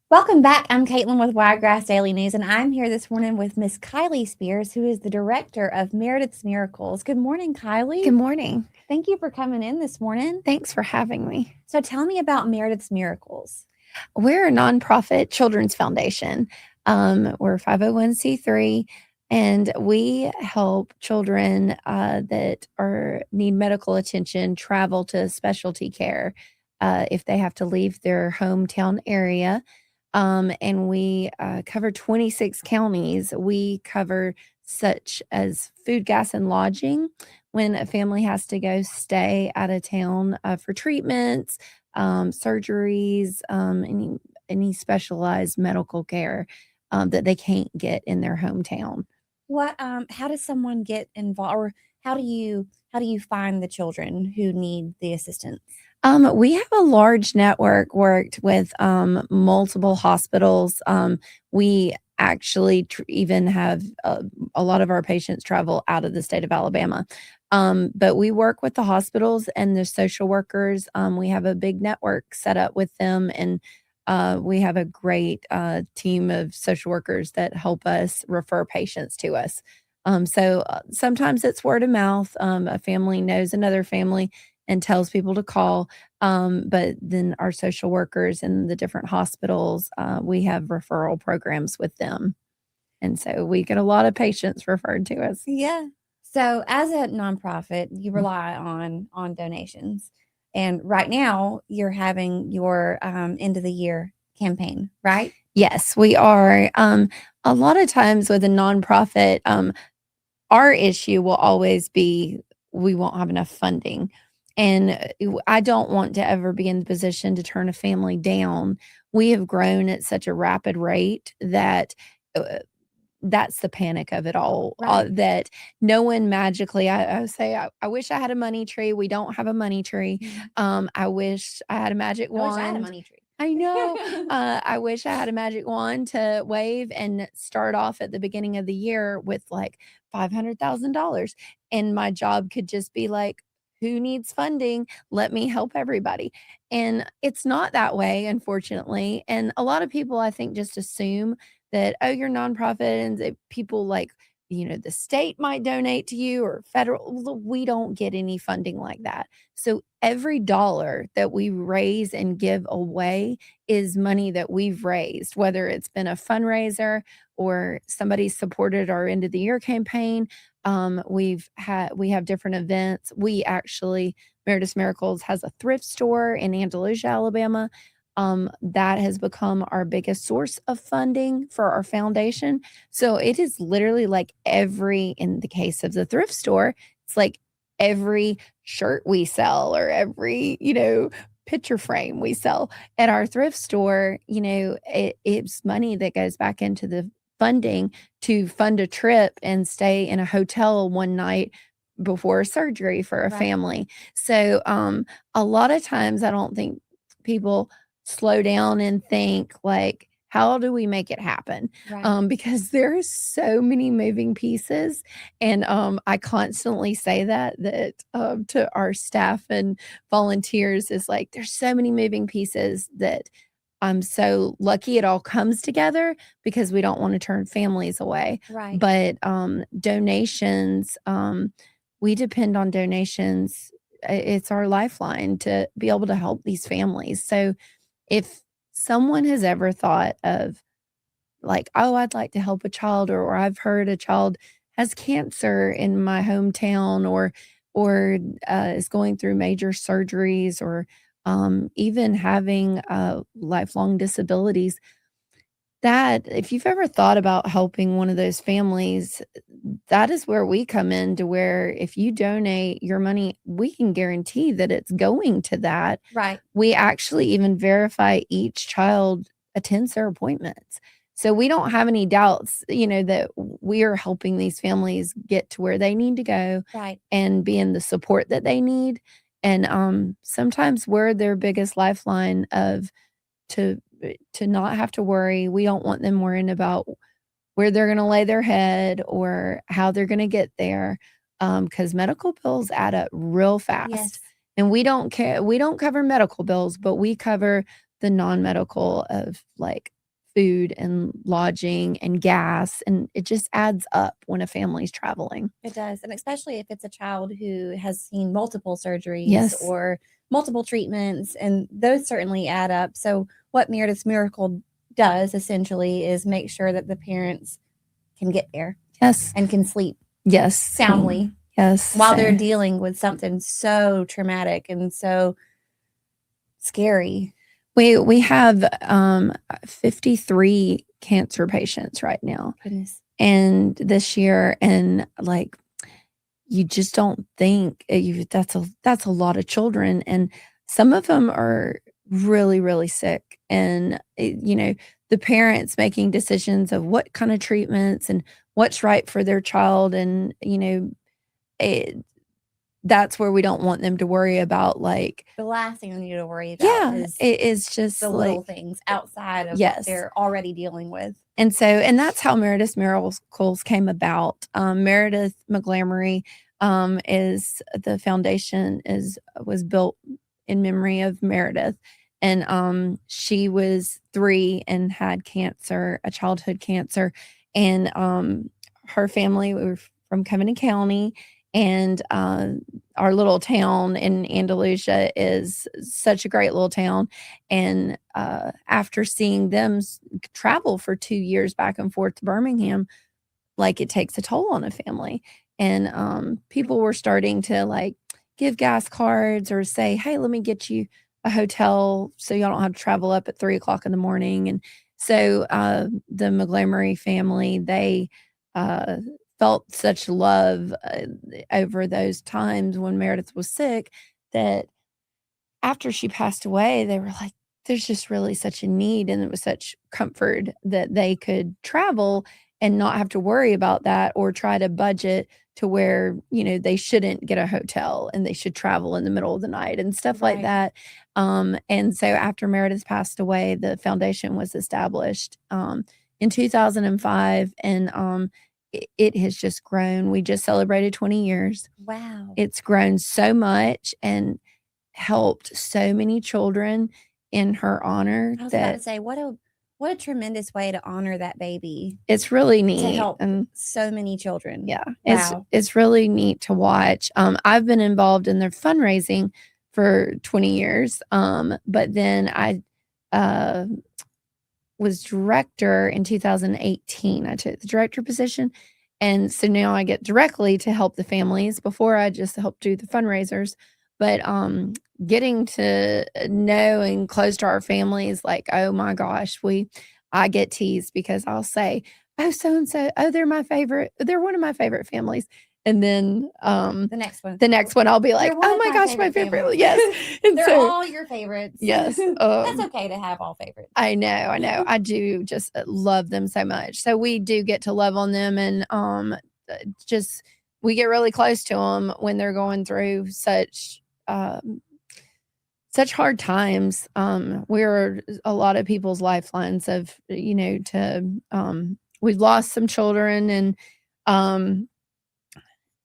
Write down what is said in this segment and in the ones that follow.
Welcome back. I'm Caitlin with Wiregrass Daily News, and I'm here this morning with Miss Kylie Spears, who is the director of Meredith's Miracles. Good morning, Kylie. Good morning. Thank you for coming in this morning. Thanks for having me. So, tell me about Meredith's Miracles. We're a nonprofit children's foundation. We're 501c3, and we help children that need medical attention travel to specialty care if they have to leave their hometown area. And we cover 26 counties. We cover such as food, gas, and lodging when a family has to go stay out of town for treatments, surgeries, any specialized medical care that they can't get in their hometown. How does someone get involved, or how do you find the children who need the assistance? We have a large network, worked with multiple hospitals. We actually even have a lot of our patients travel out of the state of Alabama. But we work with the hospitals and the social workers. We have a big network set up with them, and we have a great team of social workers that help us refer patients to us. So sometimes it's word of mouth. A family knows another family and tells people to call. But then our social workers in the different hospitals, we have referral programs with them. And so we get a lot of patients referred to us. Yeah. So, as a nonprofit, you rely on donations, and right now you're having your end of the year campaign, right? Yes, we are. A lot of times with a nonprofit, our issue will always be we won't have enough funding. And I don't want to ever be in the position to turn a family down. We have grown at such a rapid rate that that's the panic of it all. Right. That no one magically, I say, I wish I had a money tree. We don't have a money tree. I wish I had a magic I wish wand. I had a money tree. I know. I wish I had a magic wand to wave and start off at the beginning of the year with like $500,000. And my job could just be like, who needs funding? Let me help everybody. And it's not that way, unfortunately. And a lot of people, I think, just assume that, oh, you're nonprofit and that people like, the state might donate to you or federal. We don't get any funding like that. So every dollar that we raise and give away is money that we've raised, whether it's been a fundraiser or somebody supported our end of the year campaign. We have different events. We actually, Meredith's Miracles has a thrift store in Andalusia, Alabama. That has become our biggest source of funding for our foundation. So it is literally like in the case of the thrift store, it's like every shirt we sell or every, picture frame we sell at our thrift store, it's money that goes back into the funding to fund a trip and stay in a hotel one night before surgery for a Right. family. So a lot of times I don't think people slow down and think like, how do we make it happen? Right. Because there's so many moving pieces, and I constantly say that to our staff and volunteers is like, there's so many moving pieces that I'm so lucky it all comes together because we don't want to turn families away. Right. But donations, we depend on donations. It's our lifeline to be able to help these families. So if someone has ever thought of like, oh, I'd like to help a child, or I've heard a child has cancer in my hometown, or is going through major surgeries, or even having lifelong disabilities, that if you've ever thought about helping one of those families, that is where we come in, to where if you donate your money, we can guarantee that it's going to that. Right. We actually even verify each child attends their appointments. So we don't have any doubts, that we are helping these families get to where they need to go. Right. And being the support that they need. And sometimes we're their biggest lifeline to not have to worry. We don't want them worrying about where they're gonna lay their head or how they're gonna get there, because medical bills add up real fast. Yes. And we don't cover medical bills, but we cover the non-medical of, like, food and lodging and gas, and it just adds up when a family's traveling. It does, and especially if it's a child who has seen multiple surgeries Yes. or multiple treatments, and those certainly add up. So what Meredith's Miracle does essentially is make sure that the parents can get there Yes. and can sleep Yes. soundly Yes. while they're dealing with something so traumatic and so scary. We have 53 cancer patients right now. Goodness. And this year, and like, you just don't think that's a lot of children, and some of them are really, really sick. And the parents making decisions of what kind of treatments and what's right for their child, and that's where we don't want them to worry about, like, the last thing they need to worry about is it is just the little things outside of what they're already dealing with. And that's how Meredith's Miracles came about. Meredith McGlamory is the foundation was built in memory of Meredith. And she was 3 and had cancer, a childhood cancer. And her family were from Covington County, and our little town in Andalusia is such a great little town. And after seeing them travel for 2 years back and forth to Birmingham, like, it takes a toll on a family. And people were starting to, like, give gas cards or say, hey, let me get you a hotel so y'all don't have to travel up at 3 o'clock in the morning. And so the McGlamory family, they felt such love over those times when Meredith was sick, that after she passed away, they were like, there's just really such a need. And it was such comfort that they could travel and not have to worry about that, or try to budget to where, they shouldn't get a hotel and they should travel in the middle of the night and stuff like that. And so after Meredith passed away, the foundation was established in 2005. And it has just grown. We just celebrated 20 years. Wow. It's grown so much and helped so many children in her honor. I was about to say, what a tremendous way to honor that baby. It's really neat to help so many children. Yeah. Wow. It's really neat to watch. I've been involved in their fundraising for 20 years. But then I was director in 2018. I took the director position. And so now I get directly to help the families. Before, I just helped do the fundraisers. But getting to know and close to our families, like, oh my gosh, I get teased because I'll say, oh, so-and-so, oh, they're my favorite. They're one of my favorite families. And then the next one I'll be like, oh my gosh, my favorite. Yes. And they're all your favorites. Yes. That's okay to have all favorites. I know. I do just love them so much. So we do get to love on them, and just we get really close to them when they're going through such hard times. We're a lot of people's lifelines of, we've lost some children, and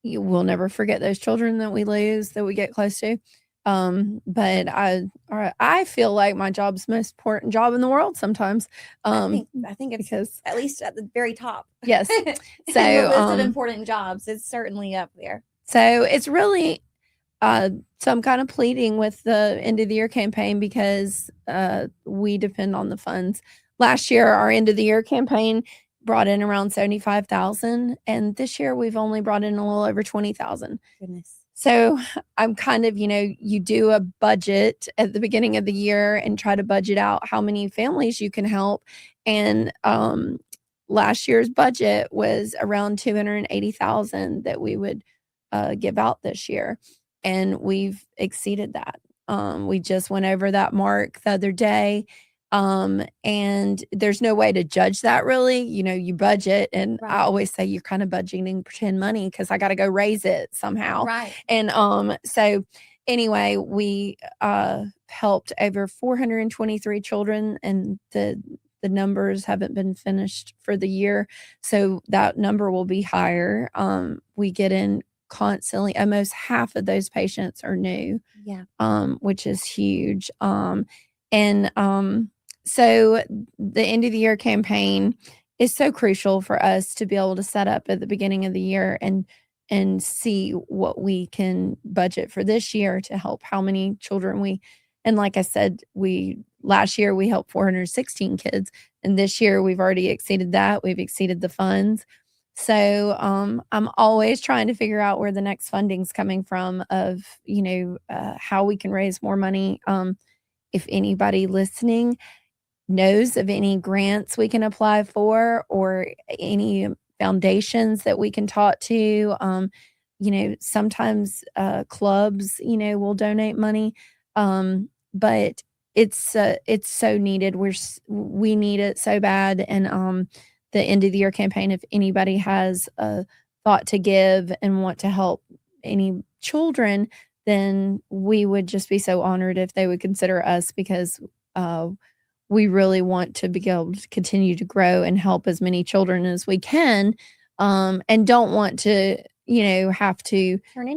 you will never forget those children that we lose, that we get close to. But I feel like my job's the most important job in the world sometimes. I think it's because at least at the very top. Yes. So the list of important jobs is certainly up there. So it's really so I'm kind of pleading with the end of the year campaign, because we depend on the funds. Last year, our end of the year campaign brought in around $75,000, and this year we've only brought in a little over $20,000. Goodness. So I'm kind of, you do a budget at the beginning of the year and try to budget out how many families you can help. And last year's budget was around $280,000 that we would give out this year. And we've exceeded that. We just went over that mark the other day. And there's no way to judge that, really. You budget, and Right. I always say you're kind of budgeting pretend money, because I got to go raise it somehow. Right. And so anyway, we helped over 423 children, and the numbers haven't been finished for the year, so that number will be higher. We get in constantly. Almost half of those patients are new. Yeah. Which is huge. So the end of the year campaign is so crucial for us to be able to set up at the beginning of the year and see what we can budget for this year to help how many children we, and like I said, we last year we helped 416 kids, and this year we've already exceeded that. We've exceeded the funds. So I'm always trying to figure out where the next funding's coming from of, how we can raise more money. If anybody listening knows of any grants we can apply for or any foundations that we can talk to. Sometimes clubs, will donate money, but it's so needed. We need it so bad, and the end of the year campaign. If anybody has a thought to give and want to help any children, then we would just be so honored if they would consider us because we really want to be able to continue to grow and help as many children as we can, and don't want to, have to turn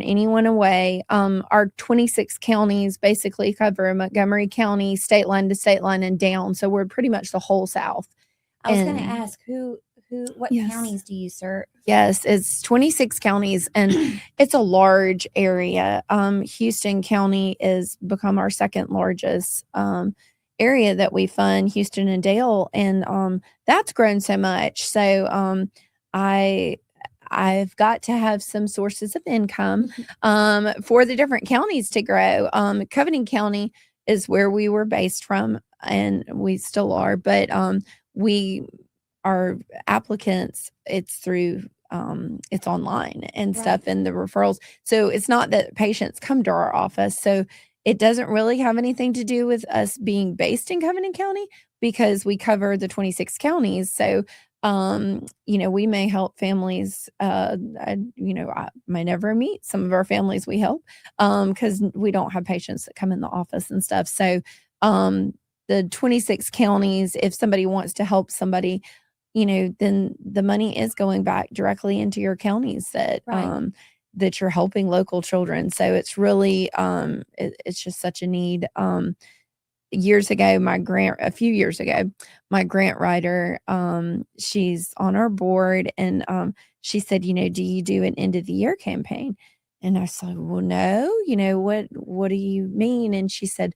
anyone away. Our 26 counties basically cover Montgomery County, state line to state line and down. So we're pretty much the whole South. I was going to ask what Yes. counties do you serve? Yes, it's 26 counties and it's a large area. Houston County is become our second largest area that we fund, Houston and Dale, and that's grown so much. So I've got to have some sources of income for the different counties to grow. Covington County is where we were based from, and we still are, but we our applicants, it's through it's online and stuff, and the referrals. So it's not that patients come to our office. So it doesn't really have anything to do with us being based in Covington County because we cover the 26 counties. So we may help families. I may never meet some of our families we help because we don't have patients that come in the office and stuff. So the 26 counties, if somebody wants to help somebody, then the money is going back directly into your counties that that you're helping local children. So it's really it's just such a need. A few years ago, my grant writer, she's on our board, and she said, do you do an end of the year campaign? And I said, well, no, what do you mean? And she said,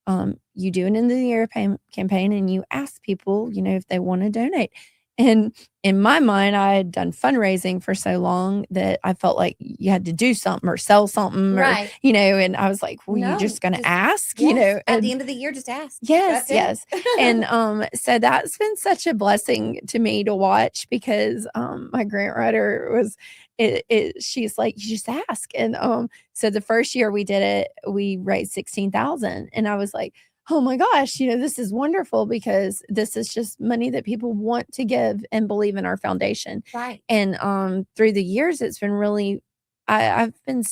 you do an end of the year campaign and you ask people, if they want to donate. And in my mind, I had done fundraising for so long that I felt like you had to do something or sell something, or, and I was like, well, you're just going to ask, at the end of the year, just ask. Yes. And so that's been such a blessing to me to watch because my grant writer was, she's like, you just ask. And so the first year we did it, we raised $16,000, and I was like, oh my gosh, this is wonderful because this is just money that people want to give and believe in our foundation. Right. And through the years, it's been really, I've been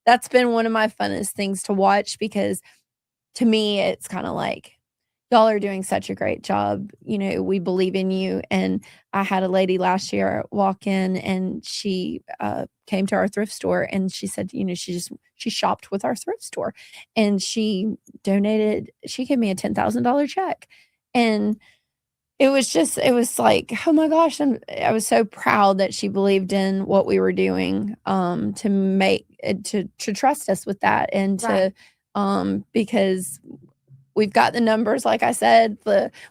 that's been one of my funnest things to watch because to me, it's kind of like, y'all are doing such a great job. We believe in you. And I had a lady last year walk in, and she came to our thrift store, and she said, she shopped with our thrift store, and she gave me a $10,000 check. And it was like, oh my gosh, I was so proud that she believed in what we were doing, to trust us with that, and to because we've got the numbers, like I said,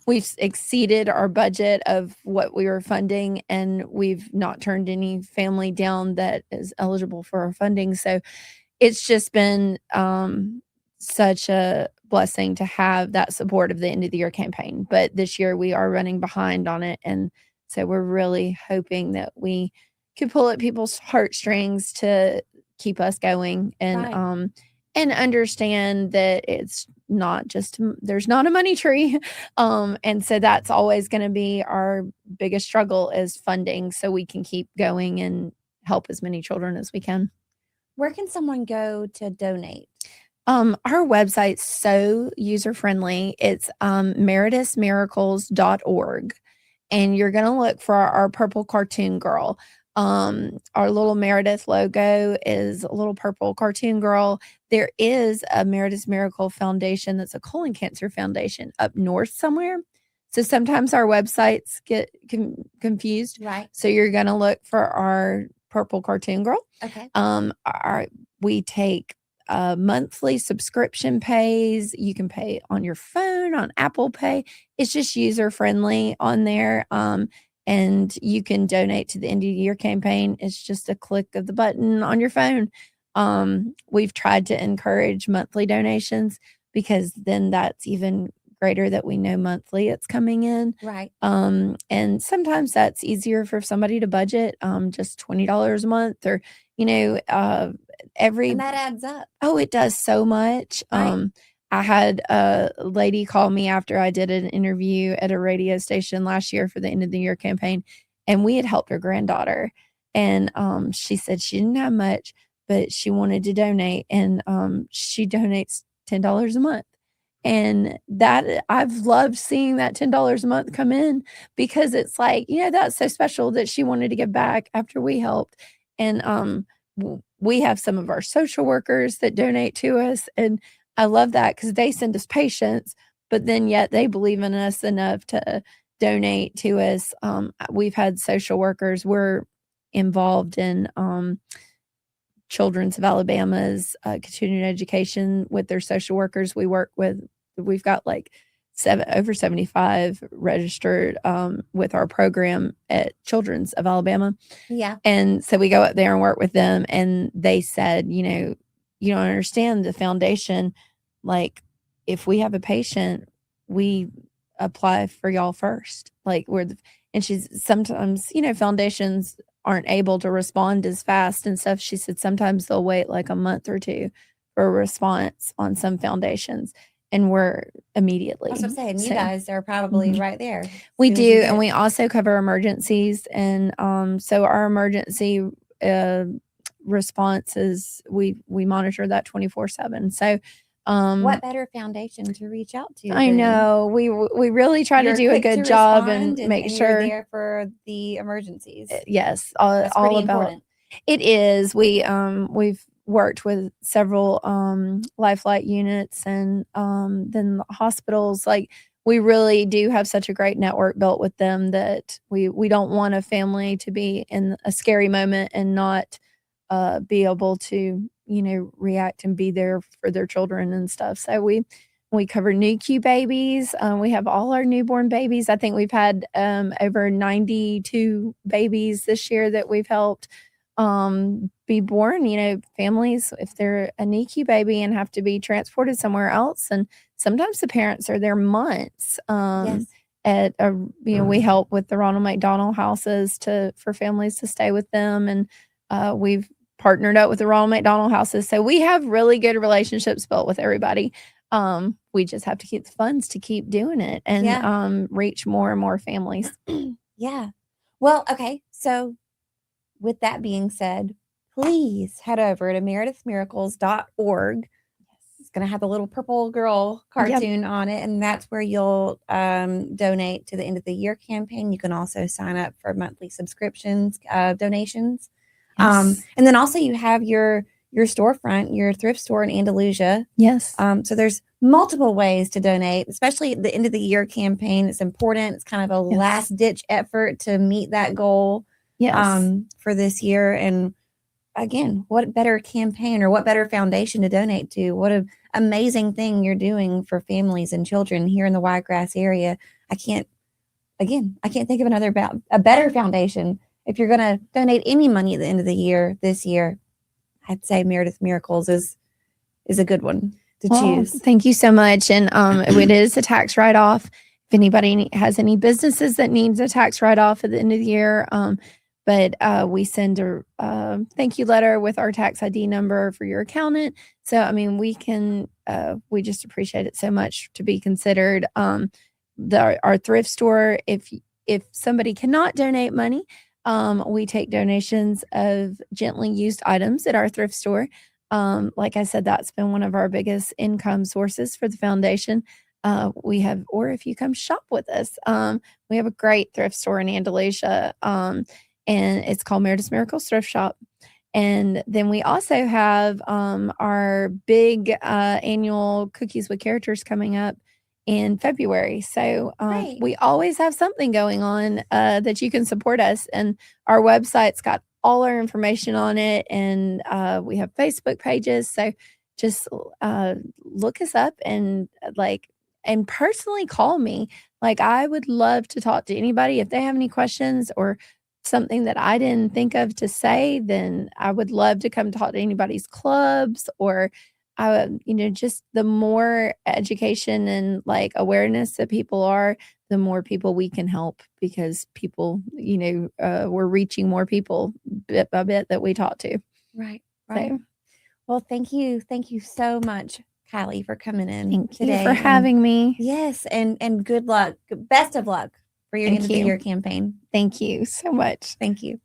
we've exceeded our budget of what we were funding, and we've not turned any family down that is eligible for our funding. So it's just been such a blessing to have that support of the end of the year campaign. But this year we are running behind on it. And so we're really hoping that we could pull at people's heartstrings to keep us going, and understand that it's not just, there's not a money tree. And so that's always going to be our biggest struggle is funding so we can keep going and help as many children as we can. Where can someone go to donate? Our website's so user-friendly. It's meredithsmiracles.org. And you're going to look for our purple cartoon girl. Our little Meredith logo is a little purple cartoon girl. There is a Meredith's Miracle Foundation that's a colon cancer foundation up north somewhere. So sometimes our websites get confused. Right. So you're going to look for our purple cartoon girl. Okay. We take monthly subscription pays. You can pay on your phone, on Apple Pay. It's just user friendly on there. And you can donate to the end of the year campaign. It's just a click of the button on your phone. We've tried to encourage monthly donations because then that's even greater that we know monthly it's coming in. Right. And sometimes that's easier for somebody to budget, just $20 a month or, and that adds up. Oh, it does so much. Right. I had a lady call me after I did an interview at a radio station last year for the end of the year campaign, and we had helped her granddaughter. And she said she didn't have much, but she wanted to donate, and she donates $10 a month. And that I've loved seeing that $10 a month come in because it's like, that's so special that she wanted to give back after we helped. And we have some of our social workers that donate to us, and I love that because they send us patients, but then yet they believe in us enough to donate to us. We've had social workers. We're involved in Children's of Alabama's continuing education with their social workers. We've got like over 75 registered with our program at Children's of Alabama. Yeah. And so we go up there and work with them. And they said, you don't understand the foundation. Like, if we have a patient, we apply for y'all first. Like, and she's sometimes, foundations aren't able to respond as fast and stuff. She said sometimes they'll wait like a month or two for a response on some foundations. And we're immediately. That's what I'm saying. You guys are probably right there. We do. And we also cover emergencies. And so our emergency response is we monitor that 24/7. So what better foundation to reach out to? I know. We really try to do a good job and make sure you're there for the emergencies. Yes. All about important. It is. We've worked with several Lifelight units and then the hospitals. Like, we really do have such a great network built with them that we don't want a family to be in a scary moment and not be able to react and be there for their children and stuff. So we cover NICU babies. We have all our newborn babies. I think we've had over 92 babies this year that we've helped be born. Families, if they're a NICU baby and have to be transported somewhere else, and sometimes the parents are there months. Yes. We help with the Ronald McDonald houses for families to stay with them, and we've partnered up with the Ronald McDonald houses. So we have really good relationships built with everybody. We just have to keep the funds to keep doing it and reach more and more families. Yeah. Well, okay. So with that being said, please head over to meredithmiracles.org. It's going to have a little purple girl cartoon on it, and that's where you'll donate to the end of the year campaign. You can also sign up for monthly subscriptions, donations. Yes. And then also you have your storefront, your thrift store in Andalusia. Yes. So there's multiple ways to donate, especially at the end of the year campaign. It's important. It's kind of a last ditch effort to meet that goal. Yes. For this year. And again, what better campaign or what better foundation to donate to? What an amazing thing you're doing for families and children here in the Wiregrass area. I can't think of a better foundation. If you're going to donate any money at the end of the year, this year, I'd say Meredith Miracles is a good one to choose. Thank you so much. And it is a tax write-off. If anybody has any businesses that needs a tax write-off at the end of the year, but we send a thank you letter with our tax ID number for your accountant. So, I mean, we just appreciate it so much to be considered. Our thrift store, if somebody cannot donate money, we take donations of gently used items at our thrift store. Like I said, that's been one of our biggest income sources for the foundation. Or if you come shop with us, we have a great thrift store in Andalusia. and it's called Meredith's Miracle Thrift Shop. And then we also have our big annual Cookies with Characters coming up in February. So Right. we always have something going on that you can support us. And our website's got all our information on it. And we have Facebook pages. So just look us up and and personally call me. Like, I would love to talk to anybody if they have any questions or something that I didn't think of to say, then I would love to come talk to anybody's clubs or just the more education and like awareness that people are, the more people we can help because people, we're reaching more people bit by bit that we talk to. Right. Right. So Well, thank you. Thank you so much, Kylie, for coming in thank today. you for having me. Yes, and good luck. Best of luck for your end of the year campaign. Thank you so much. Thank you.